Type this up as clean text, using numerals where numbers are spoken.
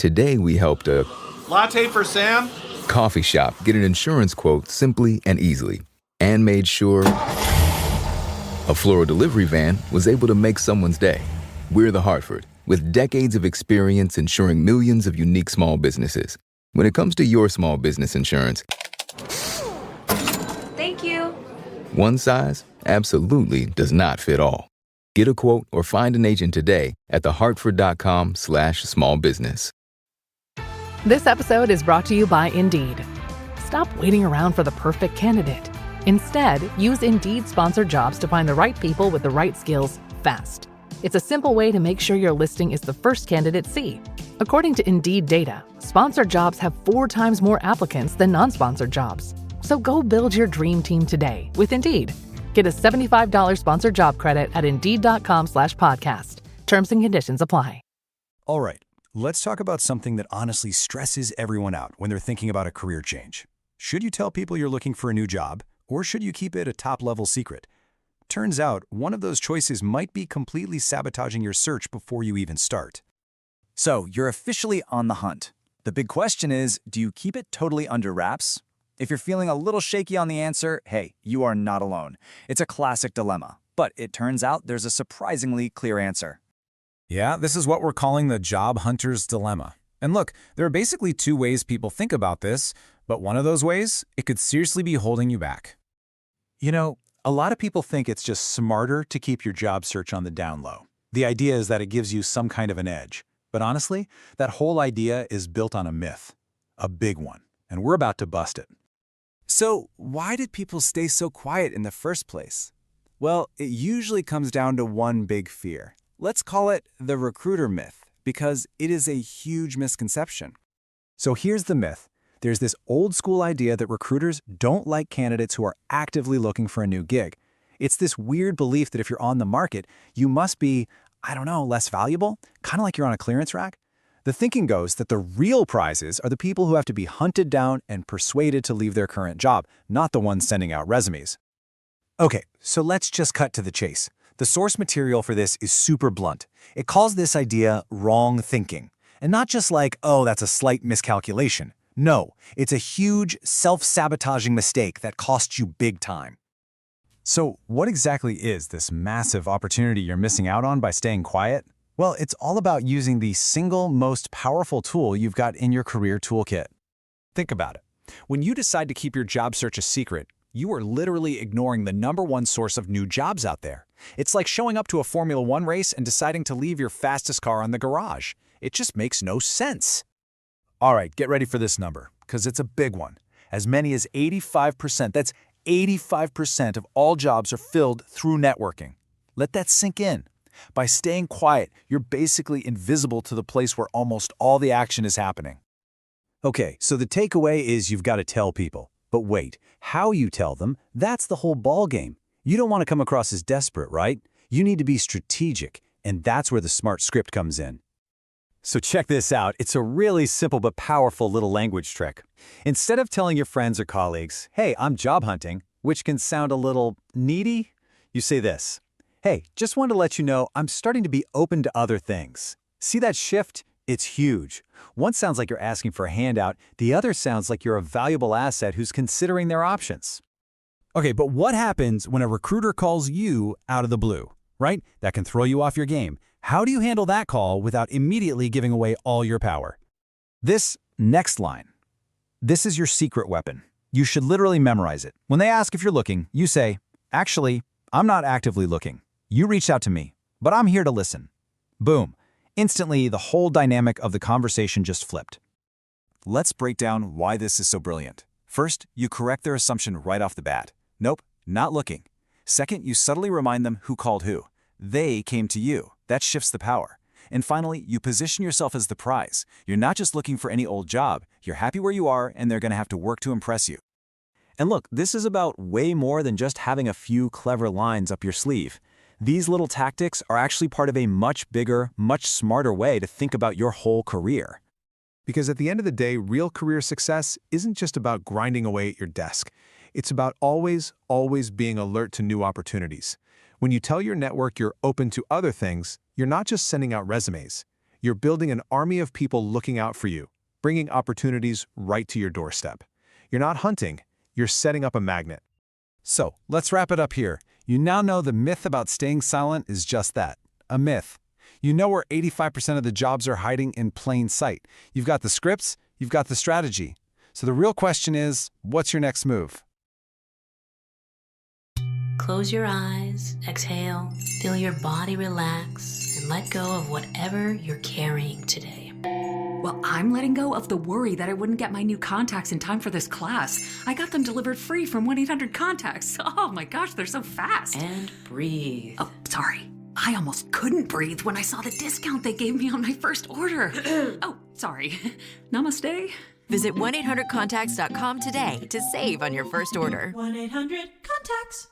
Today we helped a Latte for Sam? coffee shop get an insurance quote simply and easily, and made sure a floral delivery van was able to make someone's day. We're The Hartford, with decades of experience insuring millions of unique small businesses. When it comes to your small business insurance, Thank you. one size absolutely does not fit all. Get a quote or find an agent today at thehartford.com/smallbusiness. This episode is brought to you by Indeed. Stop waiting around for the perfect candidate. Instead, use Indeed sponsored jobs to find the right people with the right skills fast. It's a simple way to make sure your listing is the first candidates see. According to Indeed data, sponsored jobs have 4 times more applicants than non-sponsored jobs. So go build your dream team today with Indeed. Get a $75 sponsored job credit at Indeed.com/podcast. Terms and conditions apply. All right, let's talk about something that honestly stresses everyone out when they're thinking about a career change. Should you tell people you're looking for a new job, or should you keep it a top-level secret? Turns out, one of those choices might be completely sabotaging your search before you even start. So, you're officially on the hunt. The big question is, do you keep it totally under wraps? If you're feeling a little shaky on the answer, hey, you are not alone. It's a classic dilemma, but it turns out there's a surprisingly clear answer. Yeah, this is what we're calling the job hunter's dilemma. And look, there are basically 2 ways people think about this, but one of those ways, it could seriously be holding you back. You know, a lot of people think it's just smarter to keep your job search on the down low. The idea is that it gives you some kind of an edge. But honestly, that whole idea is built on a myth, a big one, and we're about to bust it. So, why did people stay so quiet in the first place? Well, it usually comes down to one big fear. Let's call it the recruiter myth, because it is a huge misconception. So here's the myth. There's this old school idea that recruiters don't like candidates who are actively looking for a new gig. It's this weird belief that if you're on the market, you must be, less valuable, kind of like you're on a clearance rack. The thinking goes that the real prizes are the people who have to be hunted down and persuaded to leave their current job, not the ones sending out resumes. Okay, so let's just cut to the chase. The source material for this is super blunt. It calls this idea wrong thinking. And not just like, oh, that's a slight miscalculation. No, it's a huge self-sabotaging mistake that costs you big time. So, what exactly is this massive opportunity you're missing out on by staying quiet? Well, it's all about using the single most powerful tool you've got in your career toolkit. Think about it. When you decide to keep your job search a secret, you are literally ignoring the #1 source of new jobs out there. It's like showing up to a Formula 1 race and deciding to leave your fastest car in the garage. It just makes no sense. All right, get ready for this number, because it's a big one. As many as 85%, that's 85% of all jobs are filled through networking. Let that sink in. By staying quiet, you're basically invisible to the place where almost all the action is happening. Okay, so the takeaway is you've got to tell people. But wait, how you tell them, that's the whole ballgame. You don't want to come across as desperate, right? You need to be strategic, and that's where the smart script comes in. So check this out. It's a really simple but powerful little language trick. Instead of telling your friends or colleagues, hey, I'm job hunting, which can sound a little needy, you say this. Hey, just wanted to let you know I'm starting to be open to other things. See that shift? It's huge. One sounds like you're asking for a handout. The other sounds like you're a valuable asset who's considering their options. Okay, but what happens when a recruiter calls you out of the blue, right? That can throw you off your game. How do you handle that call without immediately giving away all your power? This next line. This is your secret weapon. You should literally memorize it. When they ask if you're looking, you say, actually, I'm not actively looking. You reached out to me, but I'm here to listen. Boom. Instantly, the whole dynamic of the conversation just flipped. Let's break down why this is so brilliant. First, you correct their assumption right off the bat. Nope, not looking. Second, you subtly remind them who called who. They came to you. That shifts the power. And finally, you position yourself as the prize. You're not just looking for any old job. You're happy where you are, and they're going to have to work to impress you. And look, this is about way more than just having a few clever lines up your sleeve. These little tactics are actually part of a much bigger, much smarter way to think about your whole career. Because at the end of the day, real career success isn't just about grinding away at your desk. It's about always being alert to new opportunities. When you tell your network you're open to other things, you're not just sending out resumes. You're building an army of people looking out for you, bringing opportunities right to your doorstep. You're not hunting, you're setting up a magnet. So, let's wrap it up here. You now know the myth about staying silent is just that, a myth. You know where 85% of the jobs are hiding in plain sight. You've got the scripts, you've got the strategy. So the real question is, what's your next move? Close your eyes, exhale, feel your body relax, and let go of whatever you're carrying today. Well, I'm letting go of the worry that I wouldn't get my new contacts in time for this class. I got them delivered free from 1-800-CONTACTS. Oh my gosh, they're so fast. And breathe. Oh, sorry. I almost couldn't breathe when I saw the discount they gave me on my first order. Oh, sorry. Namaste. Visit 1-800-CONTACTS.com today to save on your first order. 1-800-CONTACTS.